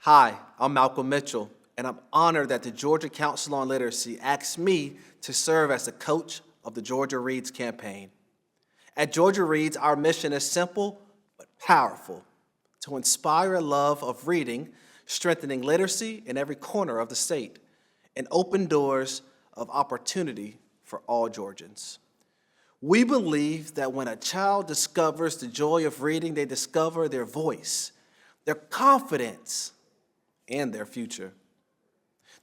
Hi, I'm Malcolm Mitchell, and I'm honored that the Georgia Council on Literacy asked me to serve as the coach of the Georgia Reads campaign. At Georgia Reads, our mission is simple but powerful: to inspire a love of reading, strengthening literacy in every corner of the state, and open doors of opportunity for all Georgians. We believe that when a child discovers the joy of reading, they discover their voice, their confidence, and their future.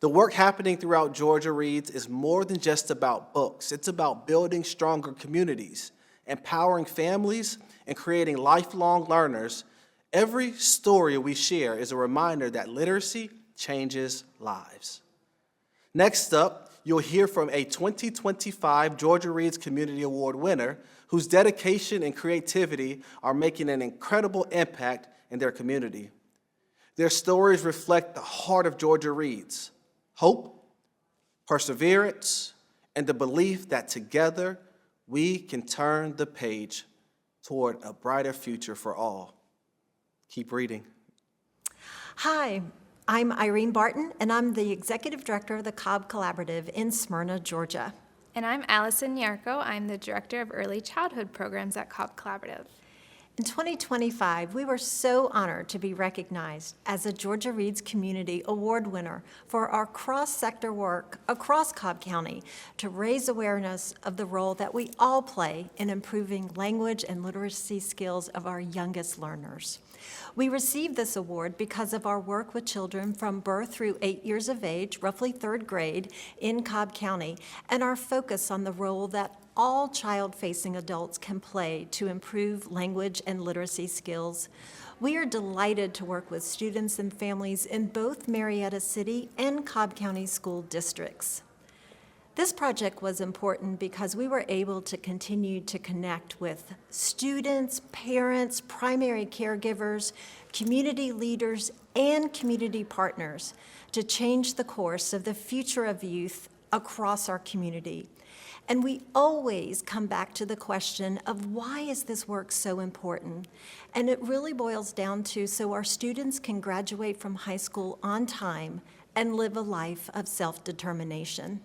The work happening throughout Georgia Reads is more than just about books. It's about building stronger communities, empowering families, and creating lifelong learners. Every story we share is a reminder that literacy changes lives. Next up, you'll hear from a 2025 Georgia Reads Community Award winner whose dedication and creativity are making an incredible impact in their community. Their stories reflect the heart of Georgia Reads: hope, perseverance, and the belief that together we can turn the page toward a brighter future for all. Keep reading. Hi, I'm Irene Barton, and I'm the Executive Director of the Cobb Collaborative in Smyrna, Georgia. And I'm Ali Nyarko. I'm the Director of Early Childhood Programs at Cobb Collaborative. In 2025, we were so honored to be recognized as a Georgia Reads Community Award winner for our cross-sector work across Cobb County to raise awareness of the role that we all play in improving language and literacy skills of our youngest learners. We received this award because of our work with children from birth through 8 years of age, roughly third grade, in Cobb County, and our focus on the role that all child-facing adults can play to improve language and literacy skills. We are delighted to work with students and families in both Marietta City and Cobb County school districts. This project was important because we were able to continue to connect with students, parents, primary caregivers, community leaders, and community partners to change the course of the future of youth across our community. And we always come back to the question of why is this work so important? And it really boils down to so our students can graduate from high school on time and live a life of self-determination.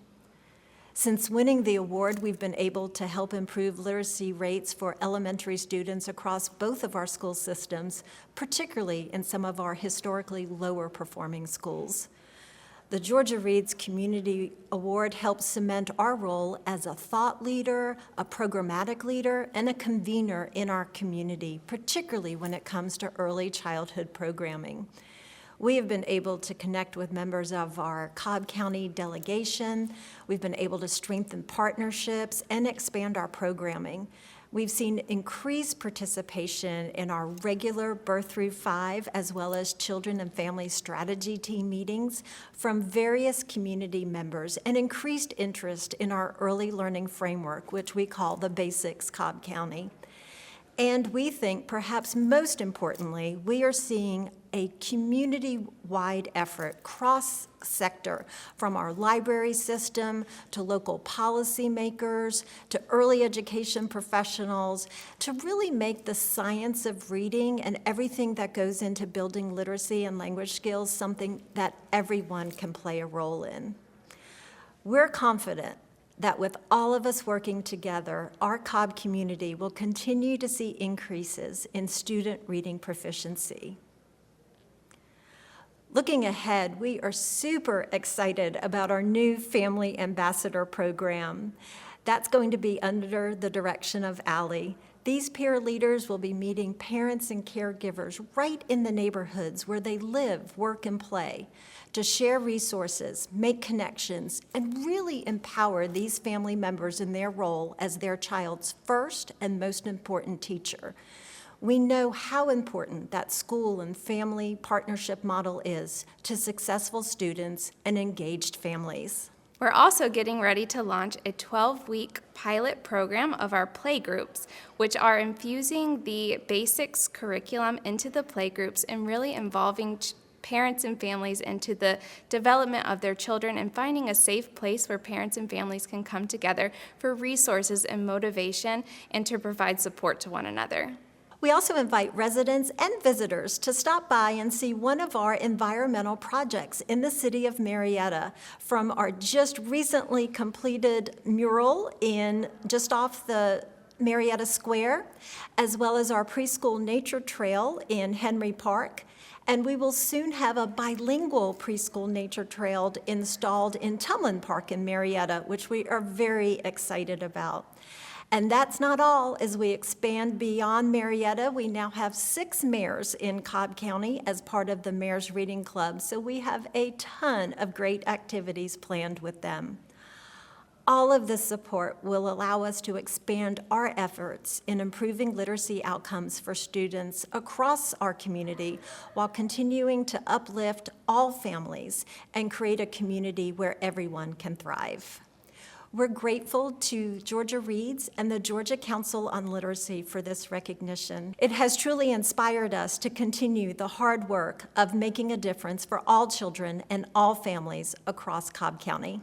Since winning the award, we've been able to help improve literacy rates for elementary students across both of our school systems, particularly in some of our historically lower performing schools. The Georgia Reads Community Award helps cement our role as a thought leader, a programmatic leader, and a convener in our community, particularly when it comes to early childhood programming. We have been able to connect with members of our Cobb County delegation. We've been able to strengthen partnerships and expand our programming. We've seen increased participation in our regular birth through 5, as well as children and family strategy team meetings from various community members, and increased interest in our early learning framework, which we call the Basics Cobb County. And we think, perhaps most importantly, we are seeing a community-wide effort, cross-sector, from our library system to local policymakers to early education professionals, to really make the science of reading and everything that goes into building literacy and language skills something that everyone can play a role in. We're confident that with all of us working together, our Cobb community will continue to see increases in student reading proficiency. Looking ahead, we are super excited about our new Family Ambassador program. That's going to be under the direction of Ali. These peer leaders will be meeting parents and caregivers right in the neighborhoods where they live, work, and play to share resources, make connections, and really empower these family members in their role as their child's first and most important teacher. We know how important that school and family partnership model is to successful students and engaged families. We're also getting ready to launch a 12-week pilot program of our playgroups, which are infusing the basics curriculum into the playgroups and really involving parents and families into the development of their children and finding a safe place where parents and families can come together for resources and motivation and to provide support to one another. We also invite residents and visitors to stop by and see one of our environmental projects in the city of Marietta, from our just recently completed mural just off the Marietta Square, as well as our preschool nature trail in Henry Park. And we will soon have a bilingual preschool nature trail installed in Tumlin Park in Marietta, which we are very excited about. And that's not all. As we expand beyond Marietta, we now have 6 mayors in Cobb County as part of the Mayor's Reading Club, so we have a ton of great activities planned with them. All of this support will allow us to expand our efforts in improving literacy outcomes for students across our community while continuing to uplift all families and create a community where everyone can thrive. We're grateful to Georgia Reads and the Georgia Council on Literacy for this recognition. It has truly inspired us to continue the hard work of making a difference for all children and all families across Cobb County.